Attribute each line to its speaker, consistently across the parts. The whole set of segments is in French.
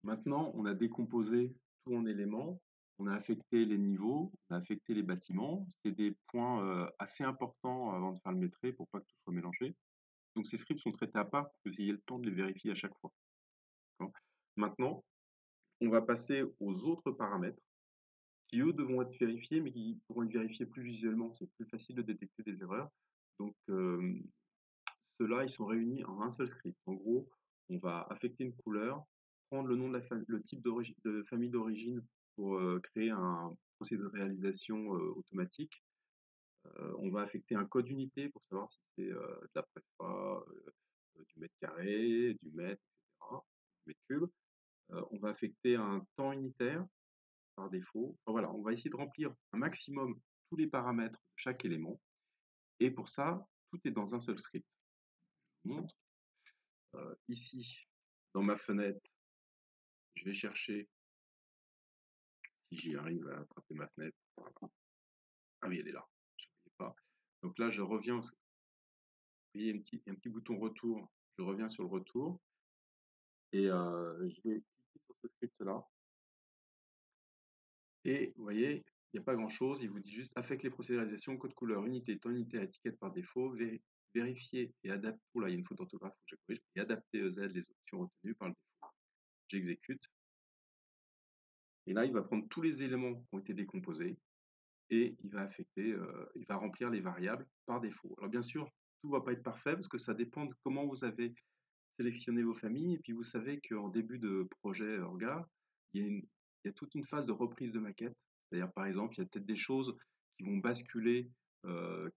Speaker 1: Maintenant, on a décomposé tout en éléments, on a affecté les niveaux, on a affecté les bâtiments. C'est des points assez importants avant de faire le métré pour pas que tout soit mélangé. Donc ces scripts sont traités à part pour que vous ayez le temps de les vérifier à chaque fois. D'accord. Maintenant, on va passer aux autres paramètres qui, eux, devront être vérifiés, mais qui pourront être vérifiés plus visuellement. C'est plus facile de détecter des erreurs. Donc, ceux-là, ils sont réunis en un seul script. En gros, on va affecter une couleur, prendre le nom de le type de famille d'origine pour créer un procédé de réalisation automatique. On va affecter un code unité pour savoir si c'est de la préfa, du mètre carré, du mètre, etc., du mètre cube. On va affecter un temps unitaire par défaut. Enfin, voilà, on va essayer de remplir un maximum tous les paramètres de chaque élément. Et pour ça, tout est dans un seul script. Je vous montre. Ici, dans ma fenêtre, je vais chercher, si j'y arrive à attraper ma fenêtre. Voilà. Ah oui, elle est là. Je ne voyais pas. Donc là, je reviens. Vous voyez, il y a un petit bouton retour. Je reviens sur le retour. Et je vais cliquer sur ce script-là. Et vous voyez, il n'y a pas grand-chose. Il vous dit juste affecte les procédurisations, code couleur, unité, temps unitaire, étiquette par défaut, vérifier et adapter. Oh là, il y a une faute d'orthographe, faut que je corrige. Et adapter EZ les options retenues par le défaut. J'exécute. Et là, il va prendre tous les éléments qui ont été décomposés et il va affecter, il va remplir les variables par défaut. Alors bien sûr, tout ne va pas être parfait parce que ça dépend de comment vous avez sélectionné vos familles. Et puis vous savez qu'en début de projet Orga, il y a toute une phase de reprise de maquette. C'est-à-dire, par exemple, il y a peut-être des choses qui vont basculer. euh,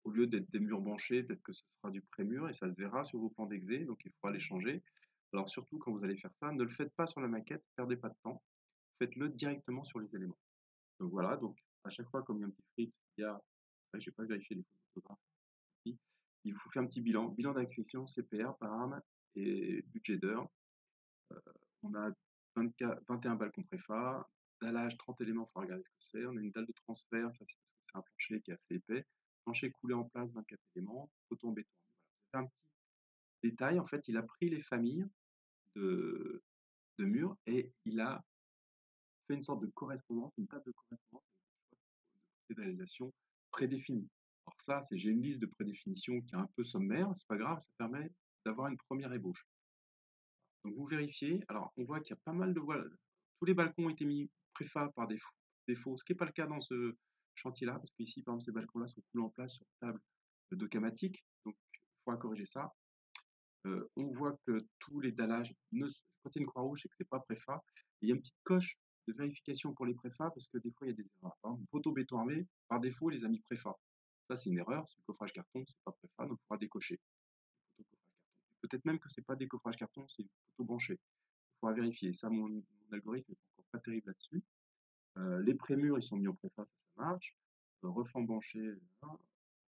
Speaker 1: Au lieu d'être des murs banchés, peut-être que ce sera du pré-mur et ça se verra sur vos plans d'exé, donc il faudra les changer. Alors surtout quand vous allez faire ça, ne le faites pas sur la maquette, ne perdez pas de temps, faites-le directement sur les éléments. Donc voilà, donc à chaque fois, comme il y a un petit script, il y a, ça j'ai pas vérifié les photographes, il faut faire un petit bilan d'acquisition, CPR, param et budget d'heure. On a 21 balcons préfa, dallage 30 éléments, il faut regarder ce que c'est. On a une dalle de transfert, ça c'est parce que c'est un plancher qui est assez épais. Plancher coulé en place, 24 éléments, coton béton. Voilà. Un petit détail, en fait, il a pris les familles de, de murs et il a fait une sorte de correspondance, une table de correspondance avec des réalisations prédéfinies. Alors ça, c'est j'ai une liste de prédéfinition qui est un peu sommaire, c'est pas grave, ça permet d'avoir une première ébauche. Donc vous vérifiez, alors on voit qu'il y a pas mal de voiles, tous les balcons ont été mis préfa par défaut, ce qui n'est pas le cas dans ce chantier-là, parce qu'ici, par exemple, ces balcons-là sont coulés en place sur table de Kamatic, donc il faudra corriger ça. On voit que tous les dallages, quand il y a une croix rouge, c'est que c'est pas préfa. Il y a une petite coche de vérification pour les préfas, parce que des fois, il y a des erreurs. Par exemple, poteau béton armé, par défaut, il les a mis préfa. Ça, c'est une erreur, c'est le coffrage carton, c'est pas préfa, donc il faudra décocher. Peut-être même que c'est pas des coffrages carton, c'est poteau branché. Il faudra vérifier. Ça, mon algorithme n'est encore pas terrible là-dessus. Les prémurs, ils sont mis en préfa, ça marche. Refend banché,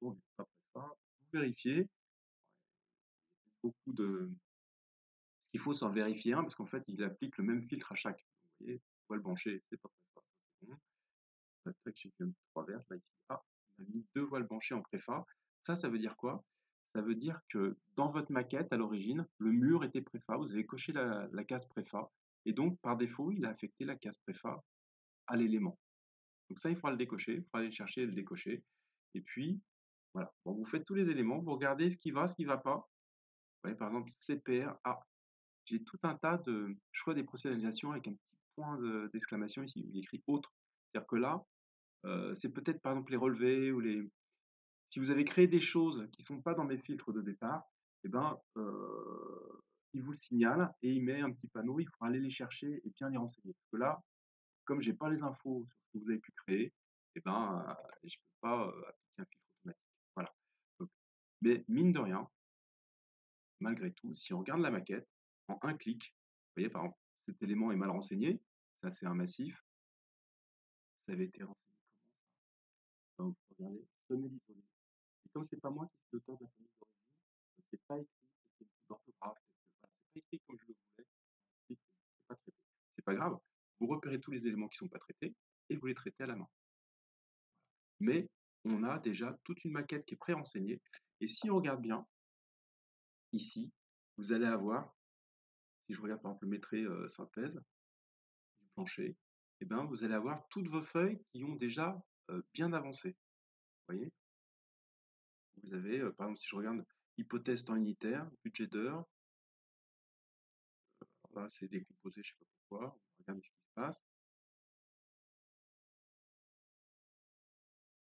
Speaker 1: bon, pas préfa. Vous vérifiez. Beaucoup de. Ce qu'il faut, c'est en vérifier un, parce qu'en fait, il applique le même filtre à chaque. Vous voyez, voile banché, c'est pas préfa, ça c'est bon. Tac, j'ai fait trois vertes là ici. Ah, on a mis deux voiles banchés en préfa. Ça veut dire quoi? Ça veut dire que dans votre maquette, à l'origine, le mur était préfa. Vous avez coché la case préfa. Et donc, par défaut, il a affecté la case préfa à l'élément. Donc ça, il faudra le décocher. Il faudra aller le chercher et le décocher. Et puis, voilà. Bon, vous faites tous les éléments. Vous regardez ce qui va pas. Vous voyez, par exemple, CPR. Ah, j'ai tout un tas de choix des procédurisations avec un petit point d'exclamation ici. Il est écrit autre. C'est-à-dire que là, c'est peut-être par exemple les relevés ou les. Si vous avez créé des choses qui ne sont pas dans mes filtres de départ, eh ben, il vous le signale et il met un petit panneau. Il faudra aller les chercher et bien les renseigner. Parce que là, comme j'ai pas les infos sur ce que vous avez pu créer, eh ben, je peux pas appliquer un filtre automatique. Voilà. Donc, mais mine de rien, malgré tout, si on regarde la maquette, en un clic, vous voyez, par exemple, cet élément est mal renseigné, ça c'est un massif, ça avait été renseigné comment ça? Donc, regardez, sommet d'isolé. Et comme c'est pas moi qui suis l'auteur de la famille d'origine, c'est pas écrit, c'est une d'orthographe, voilà, c'est pas écrit comme je le voulais, c'est pas traité. C'est pas grave, vous repérez tous les éléments qui sont pas traités et vous les traitez à la main. Mais on a déjà toute une maquette qui est pré-renseignée. Et si on regarde bien, ici, vous allez avoir si je regarde par exemple le métrait synthèse du plancher, et ben, vous allez avoir toutes vos feuilles qui ont déjà bien avancé. Vous voyez? Vous avez, par exemple, si je regarde hypothèse temps unitaire, budget d'heure, là c'est décomposé, je sais pas pourquoi, on va regarder ce qui se passe.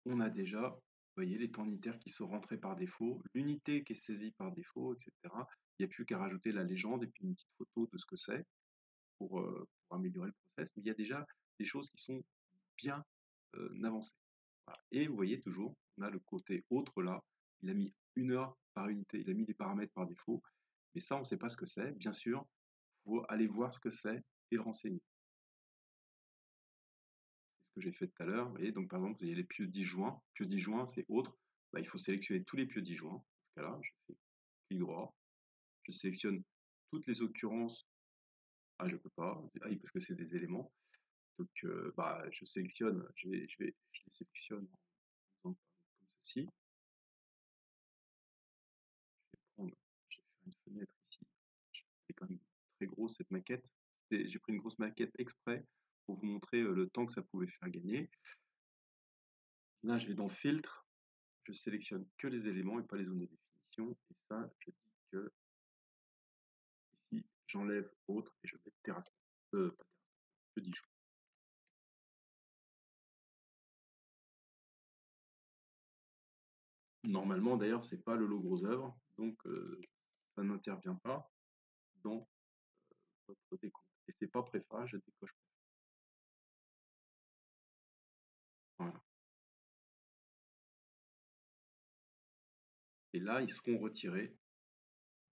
Speaker 1: On a déjà, vous voyez, les temps unitaires qui sont rentrés par défaut, l'unité qui est saisie par défaut, etc. Il n'y a plus qu'à rajouter la légende et puis une petite photo de ce que c'est pour améliorer le process. Mais il y a déjà des choses qui sont bien avancées. Voilà. Et vous voyez toujours, on a le côté autre là, il a mis une heure par unité, il a mis des paramètres par défaut. Mais ça, on ne sait pas ce que c'est. Bien sûr, il faut aller voir ce que c'est et le renseigner. C'est ce que j'ai fait tout à l'heure. Vous voyez, donc par exemple, vous avez les pieux disjoints. Pieux disjoints, c'est autre. Bah, il faut sélectionner tous les pieux disjoints. Dans ce cas-là, je fais clic droit. Je sélectionne toutes les occurrences. Ah, je peux pas. Ah oui, parce que c'est des éléments. Donc, bah, je sélectionne. Je les sélectionne en faisant comme ceci. Je vais faire une fenêtre ici. C'est quand même très gros cette maquette. J'ai pris une grosse maquette exprès pour vous montrer le temps que ça pouvait faire gagner. Là, je vais dans filtre, je sélectionne que les éléments et pas les zones de définition. Et ça, je dis que ici, j'enlève autre et je mets terrassement. Pas terrassement, je dis jour. Normalement, d'ailleurs, c'est pas le lot gros œuvre, donc ça n'intervient pas dans votre décompte. Et c'est pas préfa, je décoche préfa. Voilà. Et là, ils seront retirés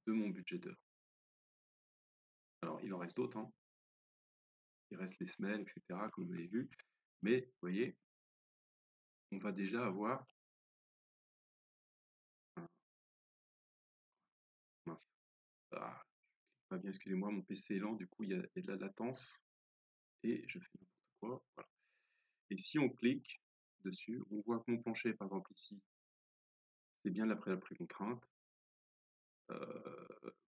Speaker 1: de mon budget d'heure. Alors, il en reste d'autres, hein. Il reste les semelles, etc., comme vous l'avez vu. Mais, vous voyez, on va déjà avoir un... Mince. Ah, pas bien, excusez-moi, mon PC est lent, du coup, il y a de la latence. Et je fais n'importe quoi. Voilà. Et si on clique dessus, on voit que mon plancher, par exemple ici, c'est bien l'après la précontrainte.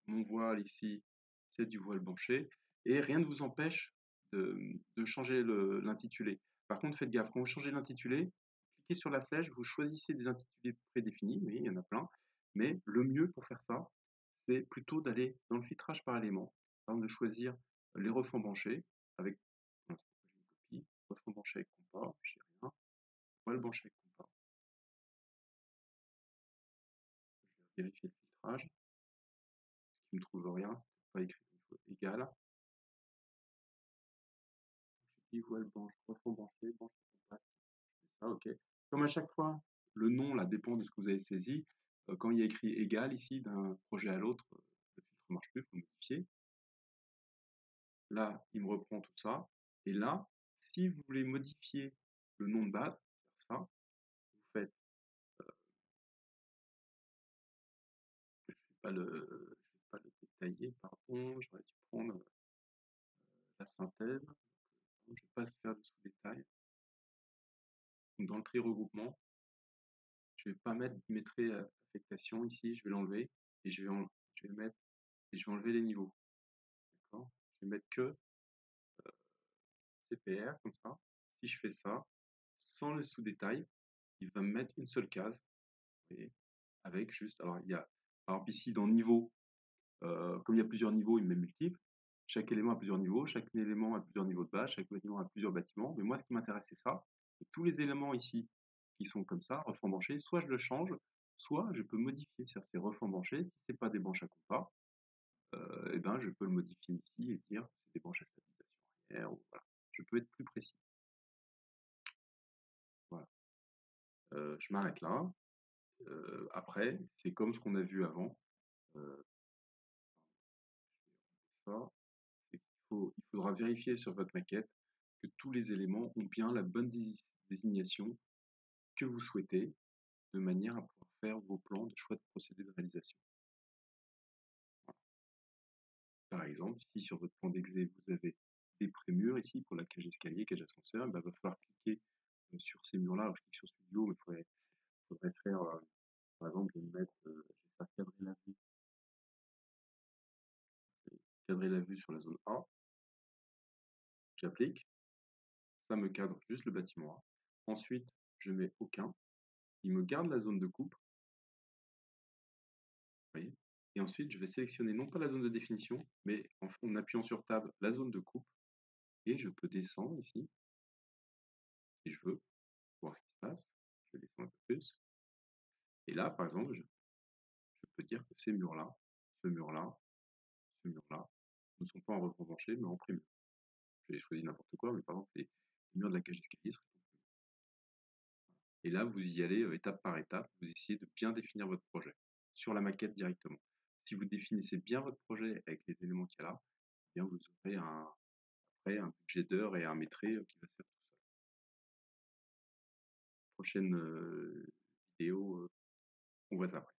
Speaker 1: Mon voile ici, c'est du voile plancher. Et rien ne vous empêche de changer l'intitulé. Par contre, faites gaffe, quand vous changez l'intitulé, cliquez sur la flèche, vous choisissez des intitulés prédéfinis, oui, il y en a plein. Mais le mieux pour faire ça, c'est plutôt d'aller dans le filtrage par élément, par exemple de choisir les refends branchés avec, mince, j'ai une copie, refends branché avec compas, j'ai rien, voile branché avec compas. Je vais vérifier le filtrage. Si tu ne trouves rien, c'est pas écrit comme il faut, égal. Je dis voile blanche, refond branché, branche compact. Je fais ça, ok. Comme à chaque fois, le nom là dépend de ce que vous avez saisi. Quand il y a écrit égal ici d'un projet à l'autre, le filtre ne marche plus, il faut modifier. Là, il me reprend tout ça. Et là, si vous voulez modifier le nom de base, faire ça, vous faites, je vais pas le détailler, pardon, j'aurais dû prendre la synthèse. Je ne vais pas faire de sous-détail. Dans le tri regroupement, je ne vais pas mettre métrer affectation ici, je vais l'enlever et je vais mettre et je vais enlever les niveaux. D'accord. Je vais mettre que CPR comme ça. Si je fais ça, sans le sous-détail, il va me mettre une seule case. Vous voyez, avec juste. Alors il y a par exemple ici dans niveau, comme il y a plusieurs niveaux, il me met multiples. Chaque élément a plusieurs niveaux, chaque élément a plusieurs niveaux de base, chaque élément a plusieurs bâtiments. Mais moi, ce qui m'intéresse, c'est ça. Et tous les éléments ici qui sont comme ça, refend branché, soit je le change, soit je peux modifier. C'est-à-dire c'est refend branché. Si c'est pas des branches à compas, eh ben, je peux le modifier ici et dire c'est des branches à stabilisation arrière. Ou, voilà. Je peux être plus précis. Voilà. Je m'arrête là. Après, c'est comme ce qu'on a vu avant. Euh, ça, il faudra vérifier sur votre maquette que tous les éléments ont bien la bonne désignation que vous souhaitez, de manière à pouvoir faire vos plans de choix de procédé de réalisation. Voilà. Par exemple, si sur votre plan d'exé, vous avez des prémurs ici pour la cage escalier, cage ascenseur, il va falloir cliquer sur ces murs-là. Alors, je clique sur Studio, mais il faudrait faire, par exemple, je vais faire cadrer la vue, cadrer la vue sur la zone A, j'applique, ça me cadre juste le bâtiment A. Ensuite, je mets aucun, il me garde la zone de coupe, vous voyez. Et ensuite, je vais sélectionner non pas la zone de définition, mais en appuyant sur Tab, la zone de coupe, et je peux descendre ici, si je veux, voir ce qui se passe. Je vais descendre un peu plus. Et là, par exemple, je peux dire que ces murs-là, ce mur-là, ce mur-là, ne sont pas en revanchés, mais en prime. J'ai choisi n'importe quoi, mais par exemple, les murs de la cage d'escalier seraient en prime. Et là, vous y allez étape par étape, vous essayez de bien définir votre projet sur la maquette directement. Si vous définissez bien votre projet avec les éléments qu'il y a là, eh bien vous aurez après un budget d'heures et un métré qui va se faire tout seul. Prochaine vidéo, on voit ça après.